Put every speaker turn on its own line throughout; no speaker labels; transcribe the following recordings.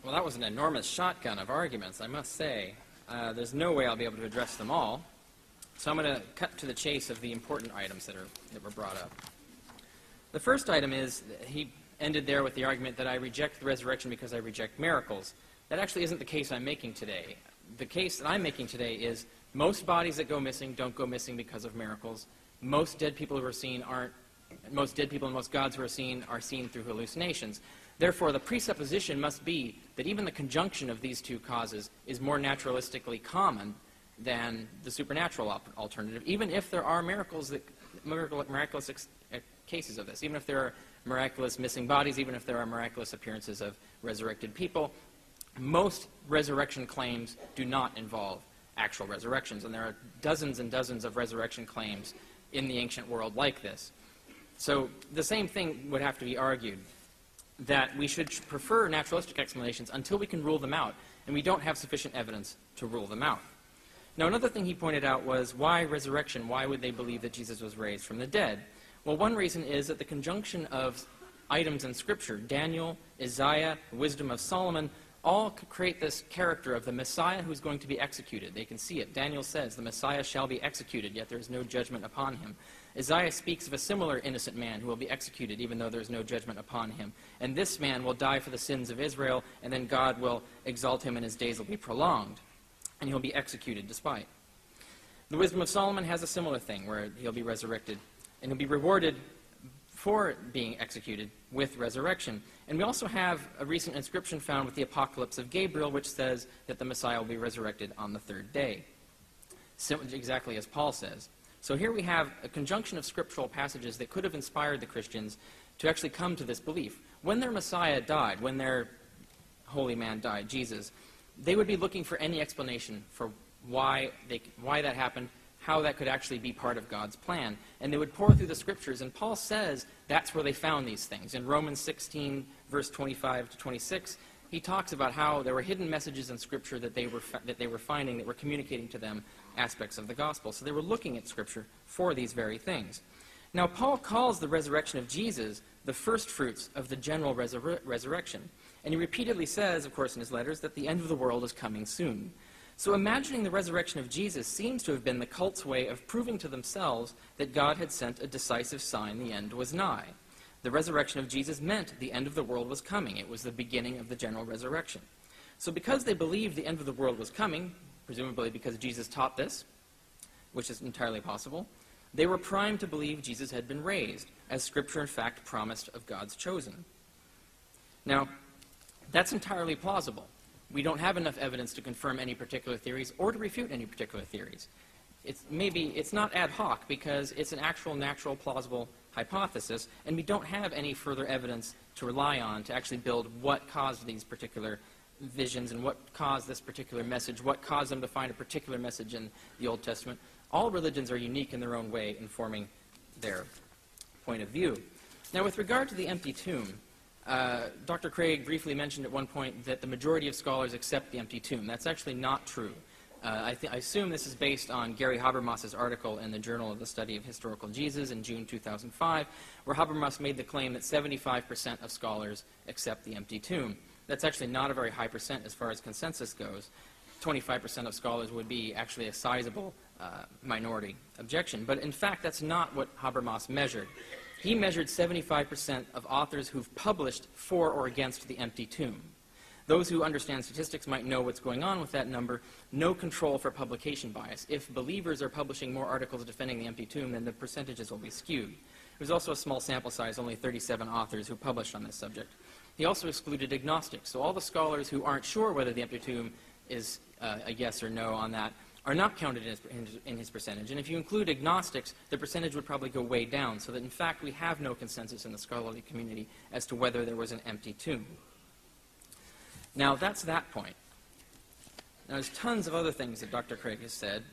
Well, that was an enormous shotgun of arguments, I must say. There's no way I'll be able to address them all. So I'm going to cut to the chase of the important items that were brought up. The first item is, he ended there with the argument that I reject the resurrection because I reject miracles. That actually isn't the case I'm making today. The case that I'm making today is most bodies that go missing don't go missing because of miracles. Most dead people who are seen most dead people and most gods who are seen through hallucinations. Therefore, the presupposition must be that even the conjunction of these two causes is more naturalistically common than the supernatural alternative, even if there are miraculous cases of this, even if there are miraculous missing bodies, even if there are miraculous appearances of resurrected people. Most resurrection claims do not involve actual resurrections, and there are dozens and dozens of resurrection claims in the ancient world like this. So the same thing would have to be argued, that we should prefer naturalistic explanations until we can rule them out, and we don't have sufficient evidence to rule them out. Now, another thing he pointed out was, why resurrection? Why would they believe that Jesus was raised from the dead? Well, one reason is that the conjunction of items in Scripture, Daniel, Isaiah, wisdom of Solomon, all create this character of the Messiah who's going to be executed. They can see it. Daniel says, the Messiah shall be executed, yet there is no judgment upon him. Isaiah speaks of a similar innocent man who will be executed, even though there is no judgment upon him. And this man will die for the sins of Israel, and then God will exalt him, and his days will be prolonged, and he'll be executed despite. The wisdom of Solomon has a similar thing, where he'll be resurrected, and he'll be rewarded for being executed with resurrection. And we also have a recent inscription found with the Apocalypse of Gabriel, which says that the Messiah will be resurrected on the third day, exactly as Paul says. So here we have a conjunction of scriptural passages that could have inspired the Christians to actually come to this belief. When their Messiah died, when their holy man died, Jesus, they would be looking for any explanation for why that happened, how that could actually be part of God's plan. And they would pour through the Scriptures, and Paul says that's where they found these things. In Romans 16, verse 25 to 26, he talks about how there were hidden messages in Scripture that they were finding that were communicating to them aspects of the gospel. So they were looking at Scripture for these very things. Now, Paul calls the resurrection of Jesus the first fruits of the general resurrection. And he repeatedly says, of course, in his letters, that the end of the world is coming soon. So imagining the resurrection of Jesus seems to have been the cult's way of proving to themselves that God had sent a decisive sign the end was nigh. The resurrection of Jesus meant the end of the world was coming. It was the beginning of the general resurrection. So because they believed the end of the world was coming, presumably because Jesus taught this, which is entirely possible, they were primed to believe Jesus had been raised, as Scripture in fact promised of God's chosen. Now, that's entirely plausible. We don't have enough evidence to confirm any particular theories or to refute any particular theories. It's not ad hoc because it's an actual, natural, plausible hypothesis, and we don't have any further evidence to rely on to actually build what caused these particular visions and what caused this particular message, what caused them to find a particular message in the Old Testament. All religions are unique in their own way in forming their point of view. Now, with regard to the empty tomb, Dr. Craig briefly mentioned at one point that the majority of scholars accept the empty tomb. That's actually not true. I assume this is based on Gary Habermas's article in the Journal of the Study of Historical Jesus in June 2005, where Habermas made the claim that 75% of scholars accept the empty tomb. That's actually not a very high percent as far as consensus goes. 25% of scholars would be actually a sizable minority objection. But in fact, that's not what Habermas measured. He measured 75% of authors who've published for or against the empty tomb. Those who understand statistics might know what's going on with that number. No control for publication bias. If believers are publishing more articles defending the empty tomb, then the percentages will be skewed. There was also a small sample size, only 37 authors who published on this subject. He also excluded agnostics. So all the scholars who aren't sure whether the empty tomb is a yes or no on that are not counted in his percentage. And if you include agnostics, the percentage would probably go way down, so that in fact we have no consensus in the scholarly community as to whether there was an empty tomb. Now, that's that point. Now, there's tons of other things that Dr. Craig has said.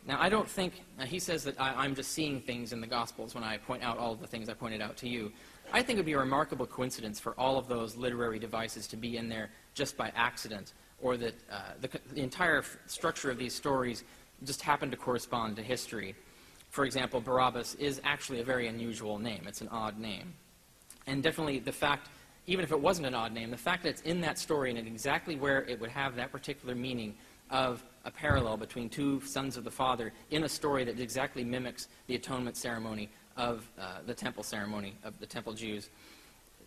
Now, I don't think, he says that I'm just seeing things in the Gospels when I point out all of the things I pointed out to you. I think it would be a remarkable coincidence for all of those literary devices to be in there just by accident, or that the entire structure of these stories just happened to correspond to history. For example, Barabbas is actually a very unusual name. It's an odd name. And definitely the fact even if it wasn't an odd name, the fact that it's in that story and exactly where it would have that particular meaning of a parallel between two sons of the Father in a story that exactly mimics the atonement ceremony of the temple ceremony of the temple Jews,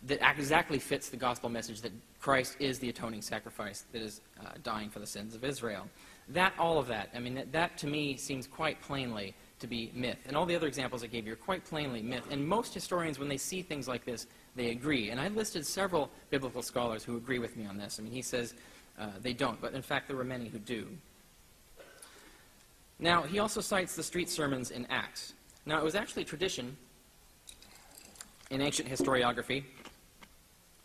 that exactly fits the gospel message that Christ is the atoning sacrifice that is dying for the sins of Israel. All of that, I mean, that to me seems quite plainly to be myth. And all the other examples I gave you are quite plainly myth. And most historians, when they see things like this, they agree. And I listed several biblical scholars who agree with me on this. I mean, he says they don't, but in fact there were many who do. Now, he also cites the street sermons in Acts. Now, it was actually tradition in ancient historiography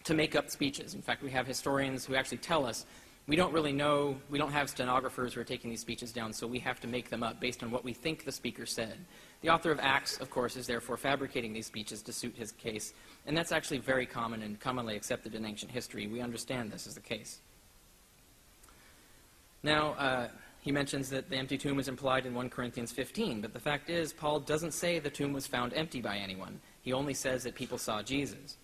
to make up speeches. In fact, we have historians who actually tell us, we don't really know, we don't have stenographers who are taking these speeches down, so we have to make them up based on what we think the speaker said. The author of Acts, of course, is therefore fabricating these speeches to suit his case, and that's actually very common and commonly accepted in ancient history. We understand this is the case. Now, he mentions that the empty tomb is implied in 1 Corinthians 15, but the fact is, Paul doesn't say the tomb was found empty by anyone. He only says that people saw Jesus.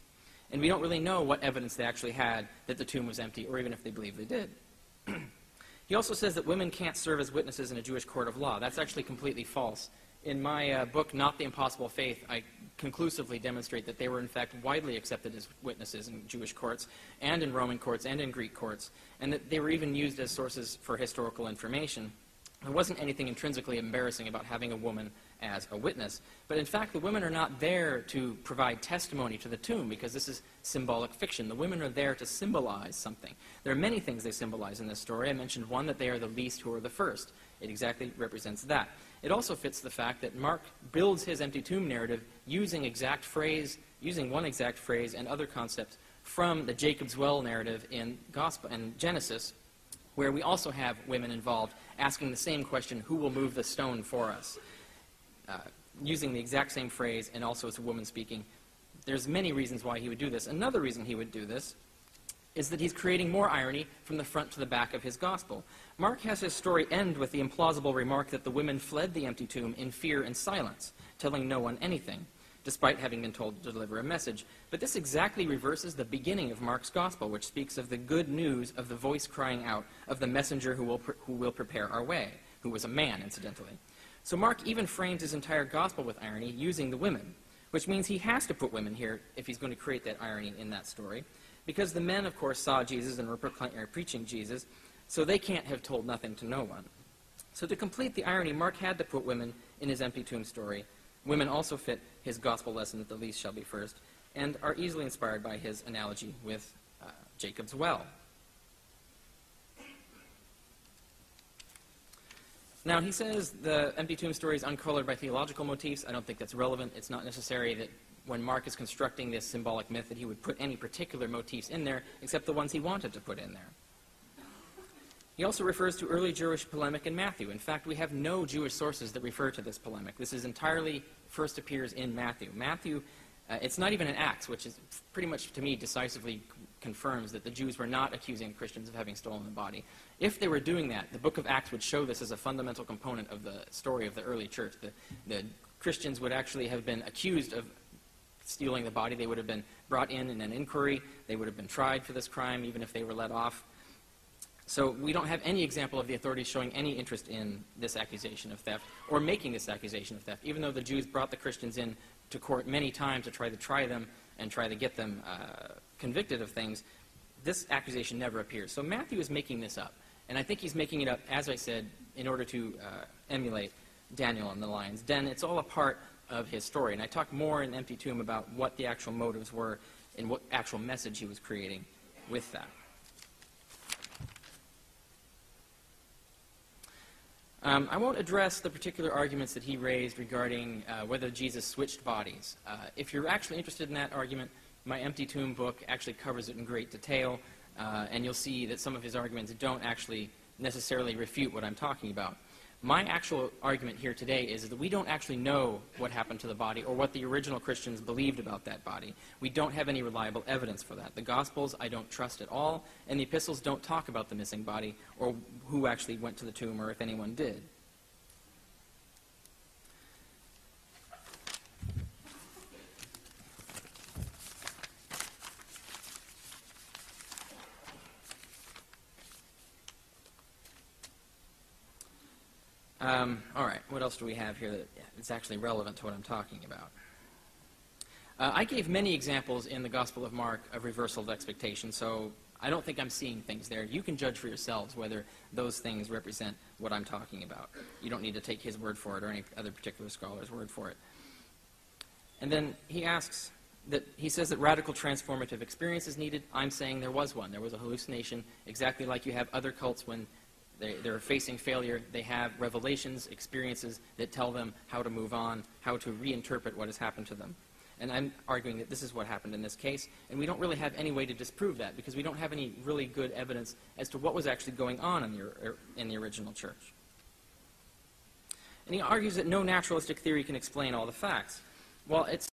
And we don't really know what evidence they actually had that the tomb was empty, or even if they believe they did. He also says that women can't serve as witnesses in a Jewish court of law. That's actually completely false. In my book, Not the Impossible Faith, I conclusively demonstrate that they were in fact widely accepted as witnesses in Jewish courts, and in Roman courts, and in Greek courts, and that they were even used as sources for historical information. There wasn't anything intrinsically embarrassing about having a woman as a witness. But in fact, the women are not there to provide testimony to the tomb, because this is symbolic fiction. The women are there to symbolize something. There are many things they symbolize in this story. I mentioned one, that they are the least who are the first. It exactly represents that. It also fits the fact that Mark builds his empty tomb narrative using one exact phrase and other concepts from the Jacob's Well narrative in Genesis, where we also have women involved asking the same question, who will move the stone for us? Using the exact same phrase, and also it's a woman speaking. There's many reasons why he would do this. Another reason he would do this is that he's creating more irony from the front to the back of his gospel. Mark has his story end with the implausible remark that the women fled the empty tomb in fear and silence, telling no one anything, despite having been told to deliver a message. But this exactly reverses the beginning of Mark's gospel, which speaks of the good news of the voice crying out, of the messenger who will prepare our way, who was a man, incidentally. So Mark even frames his entire gospel with irony, using the women, which means he has to put women here if he's going to create that irony in that story, because the men, of course, saw Jesus and were preaching Jesus, so they can't have told nothing to no one. So to complete the irony, Mark had to put women in his empty tomb story. Women also fit his gospel lesson that the least shall be first, and are easily inspired by his analogy with Jacob's Well. Now, he says the empty tomb story is uncolored by theological motifs. I don't think that's relevant. It's not necessary that when Mark is constructing this symbolic myth that he would put any particular motifs in there, except the ones he wanted to put in there. He also refers to early Jewish polemic in Matthew. In fact, we have no Jewish sources that refer to this polemic. This is entirely first appears in Matthew. Matthew, it's not even in Acts, which is pretty much, to me, decisively confirms that the Jews were not accusing Christians of having stolen the body. If they were doing that, the book of Acts would show this as a fundamental component of the story of the early church. The Christians would actually have been accused of stealing the body. They would have been brought in an inquiry. They would have been tried for this crime, even if they were let off. So we don't have any example of the authorities showing any interest in this accusation of theft, or making this accusation of theft, even though the Jews brought the Christians in to court many times to try to try them and try to get them convicted of things. This accusation never appears. So Matthew is making this up. And I think he's making it up, as I said, in order to emulate Daniel and the lion's den. It's all a part of his story. And I talk more in Empty Tomb about what the actual motives were and what actual message he was creating with that. I won't address the particular arguments that he raised regarding whether Jesus switched bodies. If you're actually interested in that argument, my Empty Tomb book actually covers it in great detail, and you'll see that some of his arguments don't actually necessarily refute what I'm talking about. My actual argument here today is that we don't actually know what happened to the body or what the original Christians believed about that body. We don't have any reliable evidence for that. The Gospels I don't trust at all, and the epistles don't talk about the missing body or who actually went to the tomb or if anyone did. All right, what else do we have here that is actually relevant to what I'm talking about? I gave many examples in the Gospel of Mark of reversal of expectation, so I don't think I'm seeing things there. You can judge for yourselves whether those things represent what I'm talking about. You don't need to take his word for it or any other particular scholar's word for it. And then he says that radical transformative experience is needed. I'm saying there was one. There was a hallucination, exactly like you have other cults when they're facing failure. They have revelations, experiences that tell them how to move on, how to reinterpret what has happened to them. And I'm arguing that this is what happened in this case, and we don't really have any way to disprove that because we don't have any really good evidence as to what was actually going on in the original church. And he argues that no naturalistic theory can explain all the facts. Well, it's